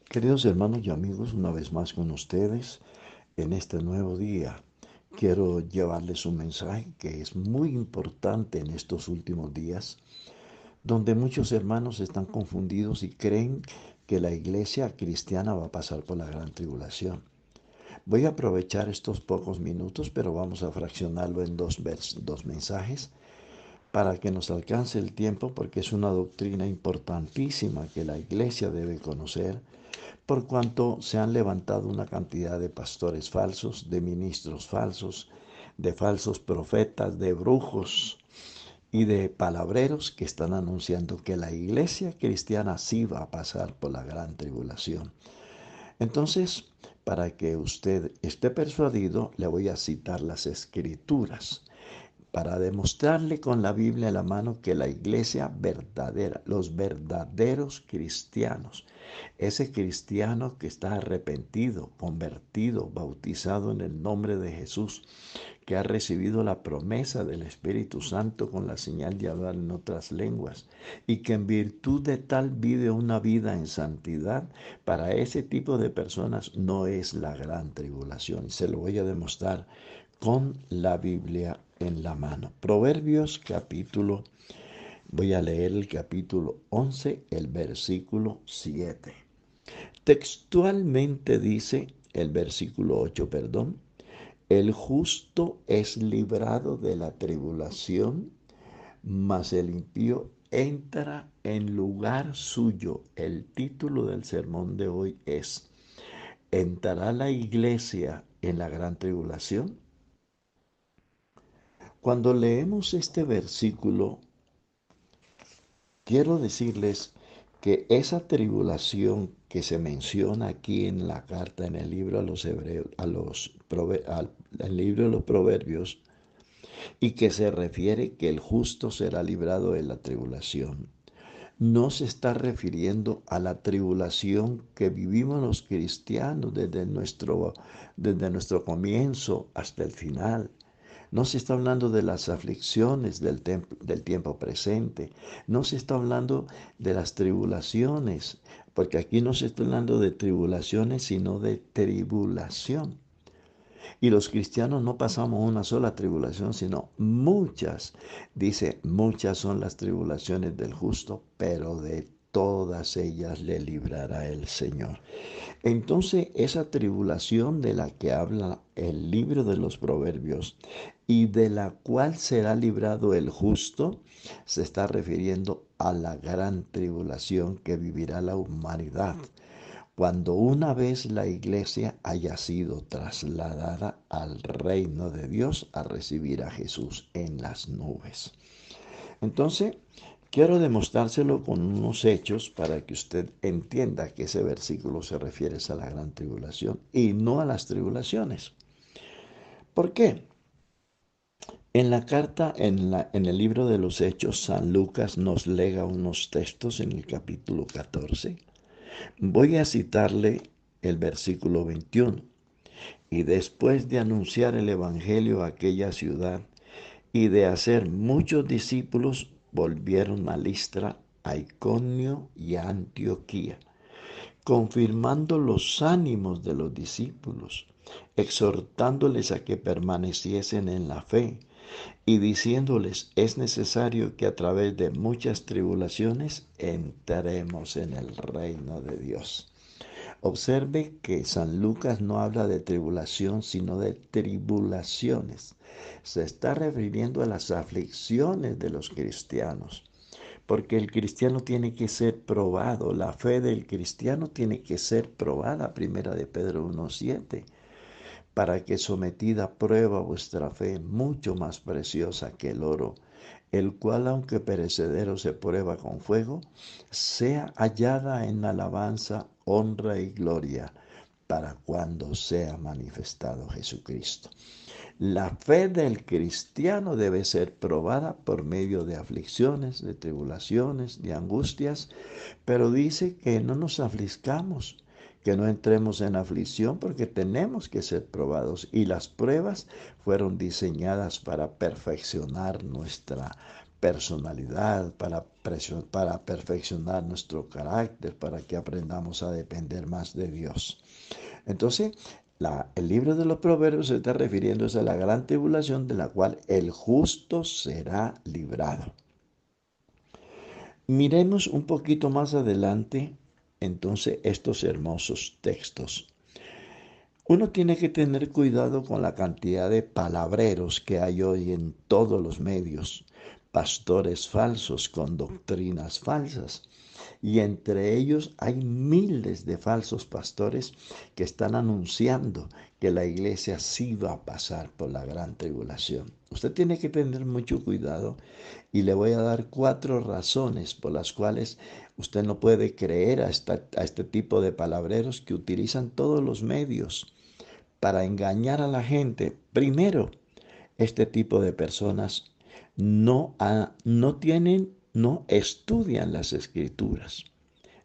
Queridos hermanos y amigos, una vez más con ustedes en este nuevo día. Quiero llevarles un mensaje que es muy importante en estos últimos días, donde muchos hermanos están confundidos y creen que la iglesia cristiana va a pasar por la gran tribulación. Voy a aprovechar estos pocos minutos, pero vamos a fraccionarlo en dos mensajes para que nos alcance el tiempo, porque es una doctrina importantísima que la iglesia debe conocer por cuanto se han levantado una cantidad de pastores falsos, de ministros falsos, de falsos profetas, de brujos y de palabreros que están anunciando que la iglesia cristiana sí va a pasar por la gran tribulación. Entonces, para que usted esté persuadido, le voy a citar las escrituras para demostrarle con la Biblia en la mano que la iglesia verdadera, los verdaderos cristianos, ese cristiano que está arrepentido, convertido, bautizado en el nombre de Jesús, que ha recibido la promesa del Espíritu Santo con la señal de hablar en otras lenguas y que en virtud de tal vive una vida en santidad, para ese tipo de personas no es la gran tribulación. Y se lo voy a demostrar con la Biblia en la mano. Proverbios capítulo, voy a leer el capítulo 11, el versículo 7. Textualmente dice el versículo 8, perdón, el justo es librado de la tribulación, mas el impío entra en lugar suyo. El título del sermón de hoy es, ¿entrará la iglesia en la gran tribulación? Cuando leemos este versículo, quiero decirles que esa tribulación que se menciona aquí en la carta, en el libro a los hebreos, al libro de los proverbios, y que se refiere que el justo será librado de la tribulación, no se está refiriendo a la tribulación que vivimos los cristianos desde nuestro comienzo hasta el final. No se está hablando de las aflicciones del tiempo presente. No se está hablando de las tribulaciones, porque aquí no se está hablando de tribulaciones, sino de tribulación. Y los cristianos no pasamos una sola tribulación, sino muchas. Dice, muchas son las tribulaciones del justo, pero de todas ellas le librará el Señor. Entonces, esa tribulación de la que habla el libro de los Proverbios y de la cual será librado el justo, se está refiriendo a la gran tribulación que vivirá la humanidad cuando una vez la iglesia haya sido trasladada al reino de Dios a recibir a Jesús en las nubes. Entonces, quiero demostrárselo con unos hechos para que usted entienda que ese versículo se refiere a la gran tribulación y no a las tribulaciones. ¿Por qué? En la carta, en el libro de los Hechos, San Lucas nos lega unos textos en el capítulo 14. Voy a citarle el versículo 21. Y después de anunciar el Evangelio a aquella ciudad y de hacer muchos discípulos, volvieron a Listra, a Iconio y a Antioquía, confirmando los ánimos de los discípulos, exhortándoles a que permaneciesen en la fe y diciéndoles, es necesario que a través de muchas tribulaciones entremos en el reino de Dios. Observe que San Lucas no habla de tribulación, sino de tribulaciones. Se está refiriendo a las aflicciones de los cristianos, porque el cristiano tiene que ser probado, la fe del cristiano tiene que ser probada, primera de Pedro 1:7, para que sometida a prueba vuestra fe, mucho más preciosa que el oro, el cual aunque perecedero se prueba con fuego, sea hallada en alabanza, honra y gloria para cuando sea manifestado Jesucristo. La fe del cristiano debe ser probada por medio de aflicciones, de tribulaciones, de angustias, pero dice que no nos aflizcamos, que no entremos en aflicción porque tenemos que ser probados y las pruebas fueron diseñadas para perfeccionar nuestra personalidad, para perfeccionar nuestro carácter, para que aprendamos a depender más de Dios. Entonces, el libro de los Proverbios se está refiriéndose a la gran tribulación de la cual el justo será librado. Miremos un poquito más adelante entonces estos hermosos textos. Uno tiene que tener cuidado con la cantidad de palabreros que hay hoy en todos los medios, pastores falsos con doctrinas falsas. Y entre ellos hay miles de falsos pastores que están anunciando que la iglesia sí va a pasar por la gran tribulación. Usted tiene que tener mucho cuidado y le voy a dar 4 razones por las cuales usted no puede creer a este tipo de palabreros que utilizan todos los medios para engañar a la gente. Primero, este tipo de personas no estudian las escrituras.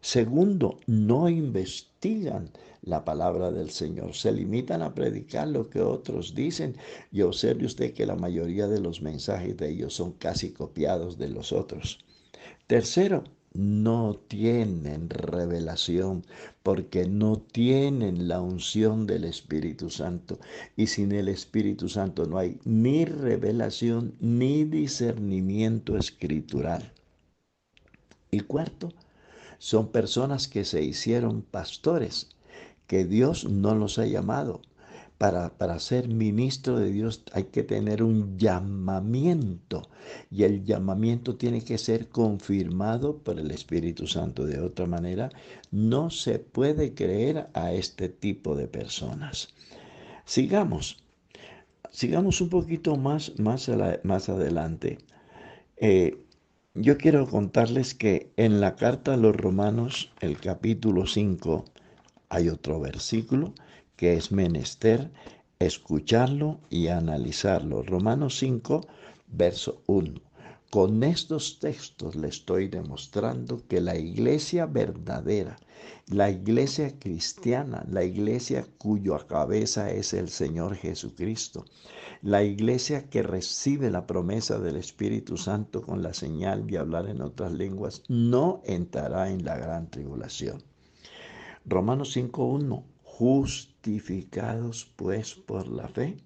Segundo, no investigan la palabra del Señor. Se limitan a predicar lo que otros dicen. Y observe usted que la mayoría de los mensajes de ellos son casi copiados de los otros. Tercero, no tienen revelación porque no tienen la unción del Espíritu Santo. Y sin el Espíritu Santo no hay ni revelación ni discernimiento escritural. Y cuarto, son personas que se hicieron pastores, que Dios no los ha llamado. Para ser ministro de Dios hay que tener un llamamiento y el llamamiento tiene que ser confirmado por el Espíritu Santo. De otra manera, no se puede creer a este tipo de personas. Sigamos, sigamos un poquito más adelante. Eh, yo quiero contarles que en la carta a los Romanos, el capítulo 5, hay otro versículo que es menester escucharlo y analizarlo. Romanos 5, verso 1. Con estos textos le estoy demostrando que la iglesia verdadera, la iglesia cristiana, la iglesia cuya cabeza es el Señor Jesucristo, la iglesia que recibe la promesa del Espíritu Santo con la señal de hablar en otras lenguas, no entrará en la gran tribulación. Romanos 5:1, justificados pues por la fe,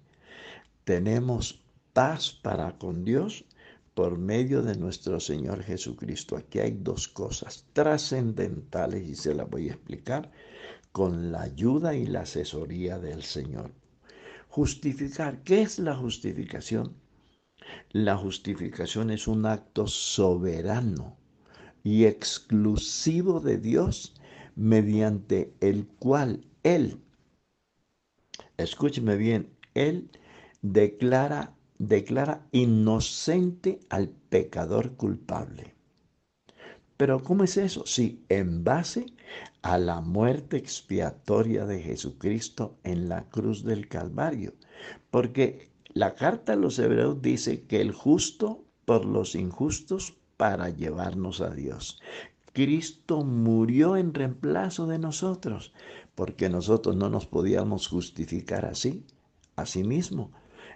tenemos paz para con Dios por medio de nuestro Señor Jesucristo. Aquí hay 2 cosas trascendentales y se las voy a explicar con la ayuda y la asesoría del Señor. Justificar, ¿qué es la justificación? La justificación es un acto soberano y exclusivo de Dios mediante el cual Él, escúcheme bien, Él declara inocente al pecador culpable. Pero ¿cómo es eso? Sí, en base a la muerte expiatoria de Jesucristo en la cruz del Calvario. Porque la carta a los Hebreos dice que el justo por los injustos para llevarnos a Dios. Cristo murió en reemplazo de nosotros, porque nosotros no nos podíamos justificar a sí mismo.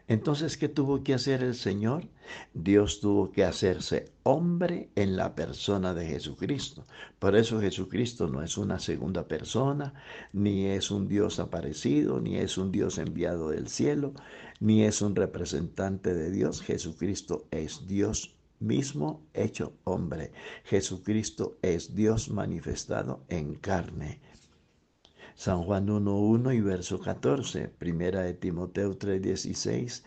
Entonces, ¿qué tuvo que hacer el Señor? Dios tuvo que hacerse hombre en la persona de Jesucristo. Por eso Jesucristo no es una segunda persona, ni es un Dios aparecido, ni es un Dios enviado del cielo, ni es un representante de Dios. Jesucristo es Dios mismo hecho hombre. Jesucristo es Dios manifestado en carne. San Juan 1:1 y verso 14, Primera de Timoteo 3:16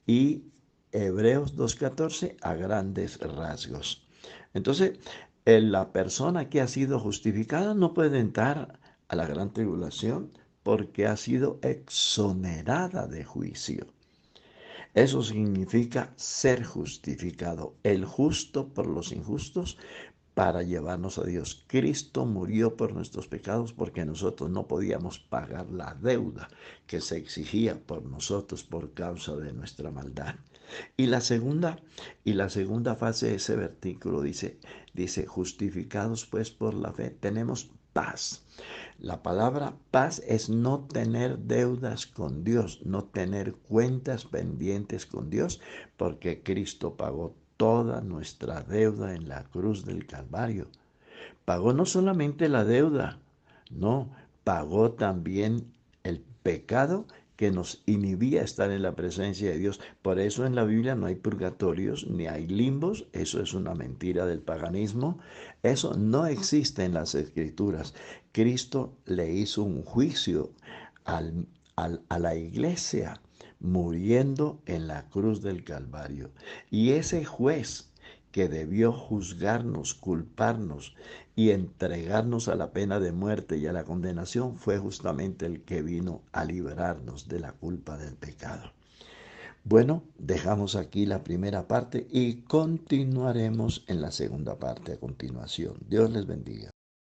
y Hebreos 2:14 a grandes rasgos. Entonces, la persona que ha sido justificada no puede entrar a la gran tribulación porque ha sido exonerada de juicio. Eso significa ser justificado, el justo por los injustos para llevarnos a Dios. Cristo murió por nuestros pecados porque nosotros no podíamos pagar la deuda que se exigía por nosotros por causa de nuestra maldad. Y la segunda fase de ese versículo dice, justificados pues por la fe, tenemos paz. La palabra paz es no tener deudas con Dios, no tener cuentas pendientes con Dios, porque Cristo pagó toda nuestra deuda en la cruz del Calvario. Pagó no solamente la deuda, no, pagó también el pecado que nos inhibía estar en la presencia de Dios. Por eso en la Biblia no hay purgatorios ni hay limbos. Eso es una mentira del paganismo. Eso no existe en las Escrituras. Cristo le hizo un juicio al, a la iglesia muriendo en la cruz del Calvario. Y ese juez que debió juzgarnos, culparnos y entregarnos a la pena de muerte y a la condenación, fue justamente el que vino a librarnos de la culpa del pecado. Bueno, dejamos aquí la primera parte y continuaremos en la segunda parte a continuación. Dios les bendiga.